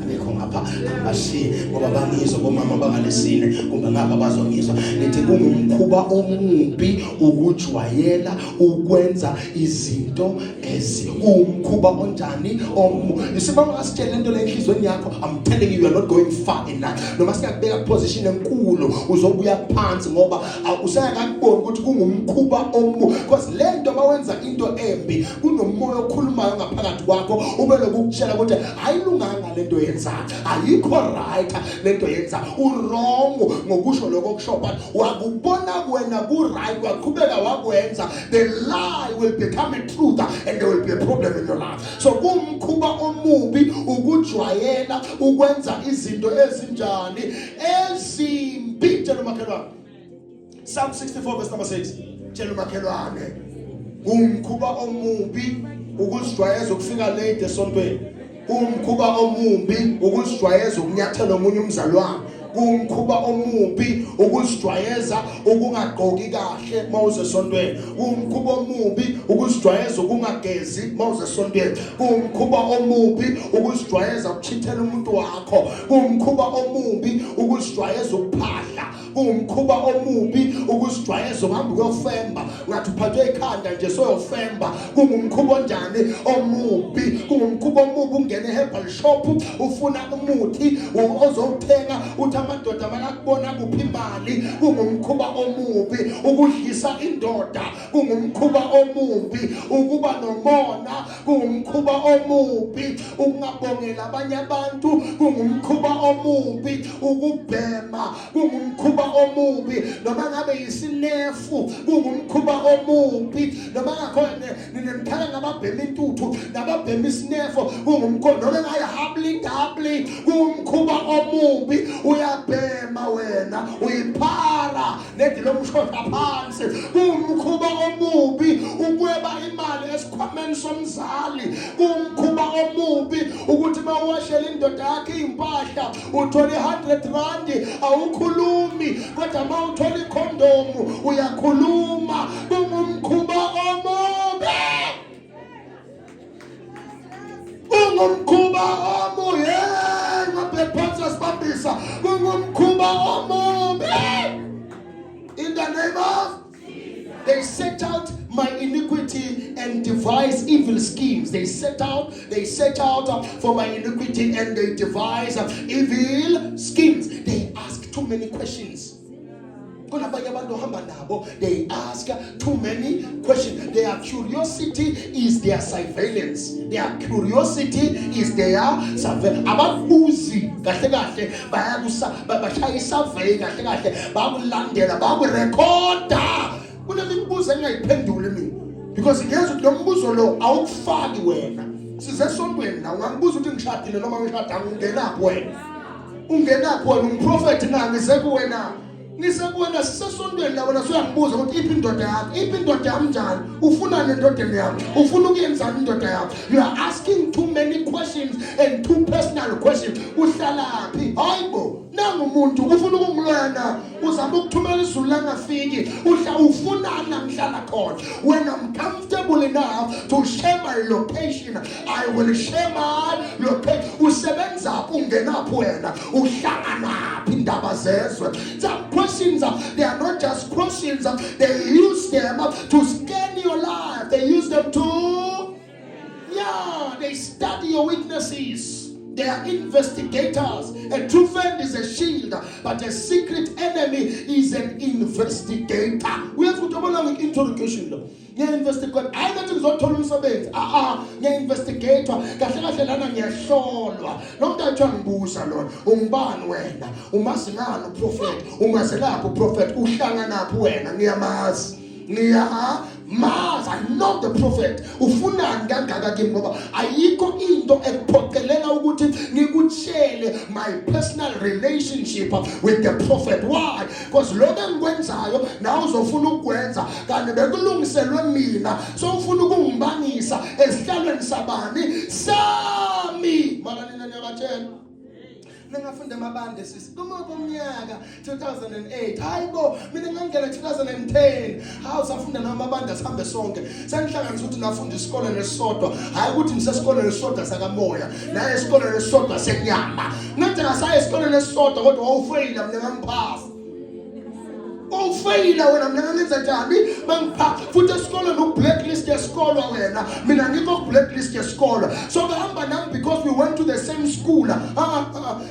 Bekho ngapha abashiye ngoba bangizwa bomama bangalesine kumbe ngaba bazongizwa nithi kungumkhuba omubi ukujwayela ukwenza izinto umkhuba onjani isibanga ngasitshela into le enhlizweni yakho. I'm telling you are not going far in that. Noma sikubeka position enkulu uzobuya phansi ngoba usayakubona ukuthi kungumkhuba omubi because lento bawenza into embi kunomoya okhulumayo ngaphakathi kwakho ubelokhu ukutshela ukuthi ayilunganga lento yenza ayikho right lento yenza wrong ngokusho lokho kushopa wakubona wena ku right waqhubeka wakwenza the lie will become a truth and there will be a problem in your life. So kumkhuba omubi ukujwayela ukwenza izinto ezinjani ezimbi. Tshela umakhelwane Psalm 64 verse number 6. Tshela umakhelwane umkhuba omubi ukuzijwayeza ukufika late esontweni. Umkhuba omubi ukuzijwayeza ukunyathela omunye umzalwane. Umkhuba omubi ukuzijwayeza ukungagqoki kahle mawuze esontweni. Umkhuba omubi ukuzijwayeza ukungagezi mawuze esontweni. Umkhuba omubi ukuzijwayeza ukuchithela umuntu wakho. Umkhuba omubi ukuzijwayeza ukuphahla. Umkhuba omubi ukuzijwayeza uhamba uyofemba ngathi uphathwe ikhanda nje soyofemba. Kungumkhuba onjani omubi. Kungumkhuba omubi ungene herbal shop ufuna umuthi ozowuthenga uthi amadoda makakubona kuphi imali. Kungumkhuba omubi ukudlisa indoda. Kungumkhuba omubi ukuba nomona. Kungumkhuba omubi ukungabongela abanye abantu. Kungumkhuba omubi ukubhema. Kungumkhuba omubi noma ngabe yisinefu. Kungumkhuba omubi noma ngakhona ninemkhala ngababhema intuthu nababhema isinefu. Kungumkhuba noma ngayihabli dabli. Kungumkhuba omubi uyabhema wena uyiphara nethi lomshosha phansi. Kungumkhuba omubi ukweba imali esikhwameni somzali. Kungumkhuba omubi ukuthi mawashela indoda yakhe impahla uthola 100 rand awukhulumi kodwa mawuthola ikhondomu uyakhuluma. Kungumkhuba omubi. Kungumkhuba omubi ngaphansi sibambisa. Kungumkhuba omubi. In the name of they set out my iniquity and devise evil schemes. They set out for my iniquity and they devise evil schemes. They ask too many questions. They ask too many questions. Their curiosity is their surveillance. Their curiosity is their surveillance. Ababuzi kahle kahle bayashaya survey kahle kahle bakulandela bakurecorda. Kunemibuzo engayiphenduli mina because ngiyeza ukuthi lo mbuzo lo awukufaki wena. Sizesontweni la ungangibuza ukuthi ngishadile noma ngishada ungenaphi wena. Ungenaphi wena umprofeti na ngisekuwena. Ngisekuwena sisesontweni la wena soyangibuza ukuthi iphi indoda yakho. Iphi indoda yami njani? Ufuna nendodeni yakho. Ufuna ukuyenzana indoda yakho. You are asking too many questions and too personal questions. Uhlalaphi? Hayibo. Nangu umuntu ufuna ukungilwena uzama ukuthumela izulu langafiki ufunana ngihlala khona. When I'm comfortable enough to share my location I will share my location. Usebenza ungenaphi wena uhlanganaphi indaba zezwe. Some questions they are not just questions, they use them to scan your life. They use them to they study your weaknesses. They are investigators. A true friend is a shield, but a secret enemy is an investigator. We have to do an interrogation. Ngiya-investigate hayi ngathi ngizothola umsebenzi ngiya-investigatwa kahle kahle lana ngiyahlolwa lo muntu athi angibuza lona ungibani wena umazi ngani uprofeti ungazelaphi uprofeti uhlanganaphi wena ngiyamazi I know the prophet. Ufunani kangaka kimi ngoba ayikho into ekuphoqelela ukuthi ngikutshele my personal relationship with the prophet. Why? Because lokho engikwenzayo nawe uzofuna ukukwenza kanti bekulungiselwe mina so ufuna ukungibanisa esihlalweni sabani sami. Mara nina nyabatshela ngafunda amabande sisi kumnyaka 2008 hayibo mina ngangena 2010 hawu safunda namabande sihambe sonke sanihlanganisa ukuthi nafunda isikole nesodwa hayi ukuthi ngisesikole nesodwa sakamoya naye isikole nesodwa senyama ngathi ngasaye isikole nesodwa kodwa wawufeyila mina ngamphasa ufeyila wena mina ngenza njani bangipha futhi esikole no blacklist yesikole wena mina ngikho blacklist yesikole so bahamba nami because we went to the same school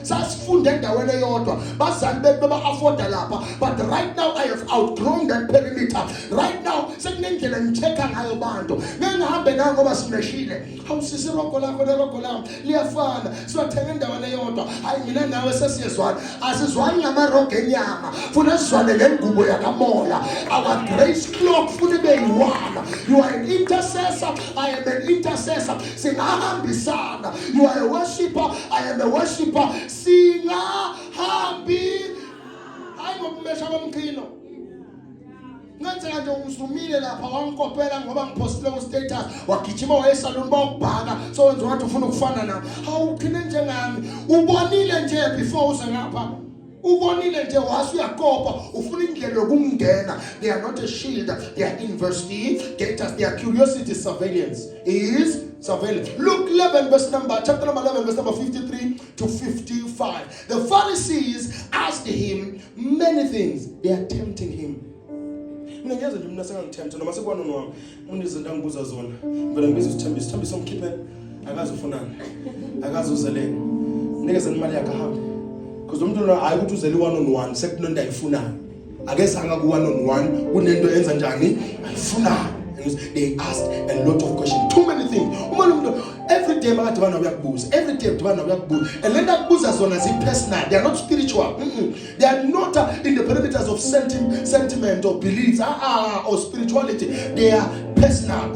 sasifunda endaweni eyodwa bazali bethu baba-afforda lapha but right now I have outgrown that perimeter. Right now sekunendlela ngichecka ngayo bantu ngingahambe nayo ngoba simeshile awusisi rogo lakho nerogo lami liyafana siwathenga endaweni eyodwa hayi mina nawe sesiyezwana asizwani ngamarogo enyama funa sizwane ngengubo yakamoya. Our grace clock funa ibe yiwana. You are an intercessor, I am an intercessor. Singahambisana. You are a worshipper, I am a worshipper. Singahambi hayi ngokumesha komqhino ngenzeka nje usumile lapha wangikopela ngoba ngipostile ku status wagijima wayesaluni bawubhaka so wenza ngathi ufuna ukufana nami awuqhine njengami ubonile nje before uze ngapha ubonile nje wasi uyakopa ufuna indlela yokungena. They are not a shield, they are investigators. Their curiosity surveillance is surveillance. Luke 11 chapter number 11 verse number 53 to 55. The Pharisees asked him many things. They are tempting him. Mina ngiyazi nje mina sengangithemba noma sekwanona wami unizinto angibuza zona ngivela ngibiza usithembisa umkhiphe akazi ufunani akazi uzeleni nikeze imali yakhe ahambe because umuntu lo hayi ukuthi uzeli 1-on-1 sekunento ayifunayo akese anga ku 1-on-1 kunento yenza njani ayifunayo. They asked a lot of questions, too many things. Every day every day and let that booze as well as personal. They are not spiritual. They are not in the perimeters of sentiment or beliefs or spirituality. They are personal.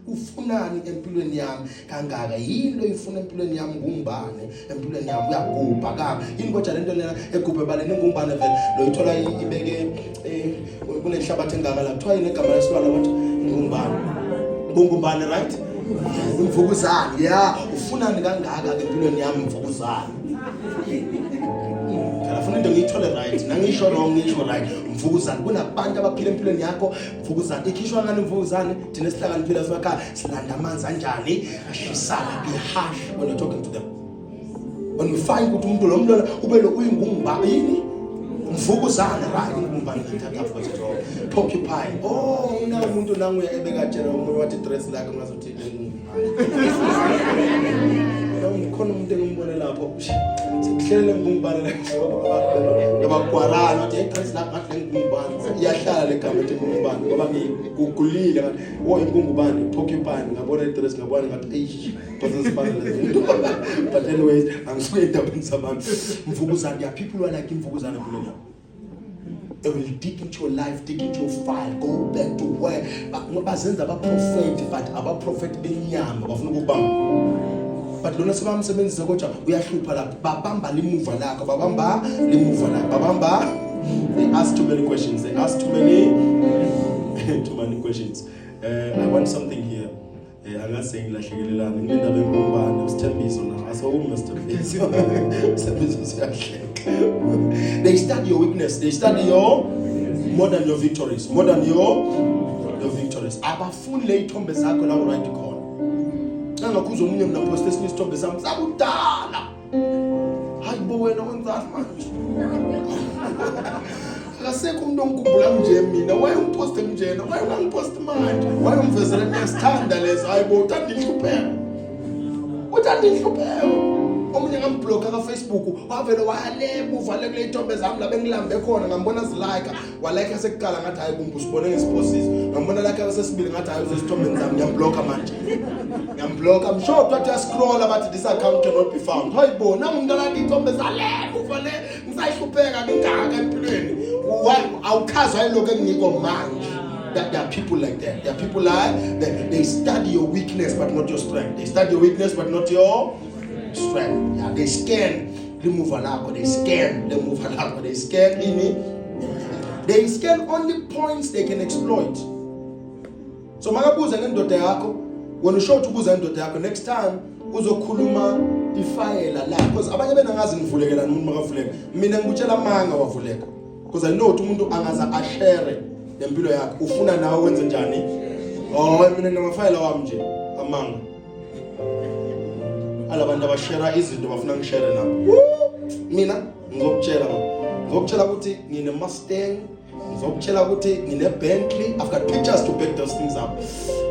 Ufunani empilweni yami kangaka yini ifuna empilweni yami ngumbane empilweni yami uyagubha kanga yini kodwa lento lena egubhe baleni ngumbane vele lo ithola ibeke kunehlabathi engaka la kuthiwa yini egama lesibala wathi ngumbane right umvukuzane ufunani kangaka empilweni yami mvukuzane afuna into ngiyithole right nangisho wrong ngisho right mvukuzane kunabantu abaphila empilweni yakho mvukuzane ikhishwa ngani mvukuzane thina sihlakaniphila semakhaya silanda amanzi anjani ashisana be harsh when you're talking to them. When you find ukuthi umuntu lo mntwana ube lo uyingumba yini mvukuzane right ngumbani ngithatha for it porcupine una umuntu nangu ebekatshela umuntu wathi dress lakhe ngazothi khona umuntu engimbone lapho sikuhlele ngumbane ngiyabagwarana wathi dress lakhe ngathi ngumbane iyahlala legama ethi ngumbane ngoba ngigugulile ngathi ingungubane porcupine ngabona dress ngabona ngathi eish but anyways angisuke endabeni sabantu mvukuzane. There are people who are like mvukuzane kulona. They will dig into your life, dig into your file, go back to where bazenza abaprophet but abaprophet benyama bafuna ukubamba. But lona sebamsebenzisa kodwa uyahlupha lapha babamba limuva lakho babamba. They ask too many questions. Too many questions. I want something here. I'm not saying lahlekelelana ngendaba engumbane usithembiso na asawumsithembiso They study your weakness, they study your more than your victories, your victories. Abafuni le ithombe zakho la right khona angakuzwa umunye mina post esinye isithombe sami sakudala hayibo wena wenzani manje akasekho umuntu ongikhumbula nje mina wayengiphoste njena wayengangiphoste manje wayengivezela nesithanda lezo hayibo uthanda ihlupheko uthanda inhlupheko. Omunye ngamblock ka-Facebook wavele wayaleba uvale kule ithombe zami la bengilambe khona ngambona zilike walike sekuqala ngathi hayi kumbe usibone ngesiphosisi ngambona like sesibili ngathi hayi uzesithombeni zami ngiyamblocka manje ngiyamblocka I'm sure that you scroll about this account cannot be found hayibo nami ngidala ithombe zaleba uvale ngisayihlupheka ngingaka empilweni awukhazwa yilokho enginikwa manje. That there are people like that. There are people like they study your weakness but not your strength. They study your weakness but not your strength. Yeah, they scan remove alako, they scan remove alako, they scan they scan only points they can exploit. So makabuza ngendoda yakho, when you show ukubuza ngendoda yakho next time uzokhuluma ifayela la because abanye benangazi ngivulekela nomuntu makavuleka. Mina ngikutshela manga wavuleka because I know ukuthi umuntu angaza ashare lempilo yakho ufuna nawe wenze njani. Oh mina ngamafayela wami nje amanga. Alabantu abashare izinto bafuna ngishare nabo. Mina ngizokutshela ukuthi ngine Mustang, ngizokutshela ukuthi ngine Bentley. I've got pictures to back those things up.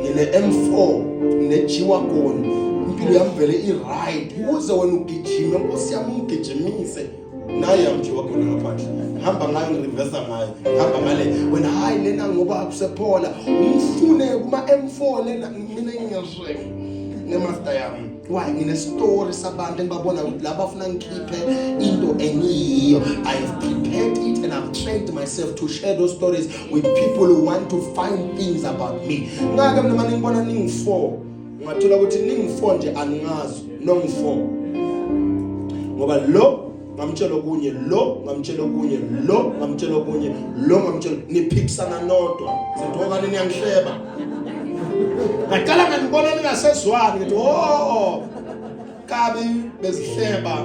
Ngine M4, ngine G-Wagon. Impilo yami vele i-right. Uze wena ugijime, Nkosi yami ungijimise. Naye yamjiwagon ngaphandle. Ngihamba ngayo ngireverse ngayo. Ngihamba ngale wena hayi lena ngoba akusephola. Umfune kuma M4 lena mina ngiyashaya. Nemaster yami. Why ngine story sabantu engibabona ukuthi laba bafuna ngikhiphe into engiyo. I have prepared it and I've trained myself to share those stories with people who want to find things about me. Ngake mina manje ngibona ningi-4. Ngathola ukuthi ningi-4 nje aningazi nongi-4. Ngoba lo ngamtshela okunye lo ngamtshela okunye lo ngamtshela okunye lo ngamtshela niphikisana nodwa. Sithoka nini yangihleba. Ngaqala ngibona ningasezwani ngithi oh kabi bezihleba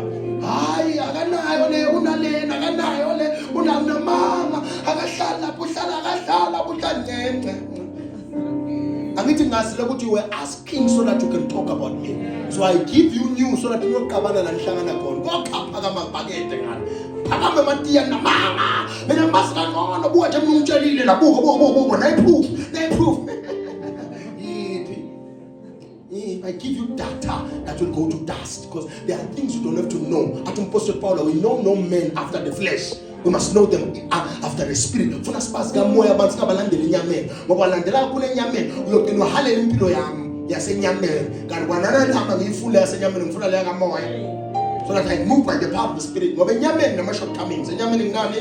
hayi akanayo le unalena akanayo le unamama akahlala lapho uhlala akahlala buhlangenge. Angithi ngazile ukuthi you were asking so that you can talk about me, so I give you news so that uyokabana la nihlangana khona kokhapha kamabhakede ngani phakame matiya namama mina masika ngona buka nje ngumtshelile la buka nayiproof I give you data that will go to dust because there are things you don't have to know. At Apostle Paul, we know no men after the flesh. We must know them after the spirit. Funa sipasika moya abantu singabalandeli enyameni. Ngoba landela kule enyameni uyogcina uhalela impilo yami yasenyameni. Kanti kwanana ndihamba ngiyifula yasenyameni ngifuna leya kamoya. So that I move by the power of the spirit. Ngoba enyameni nama shortcomings. Enyameni ngani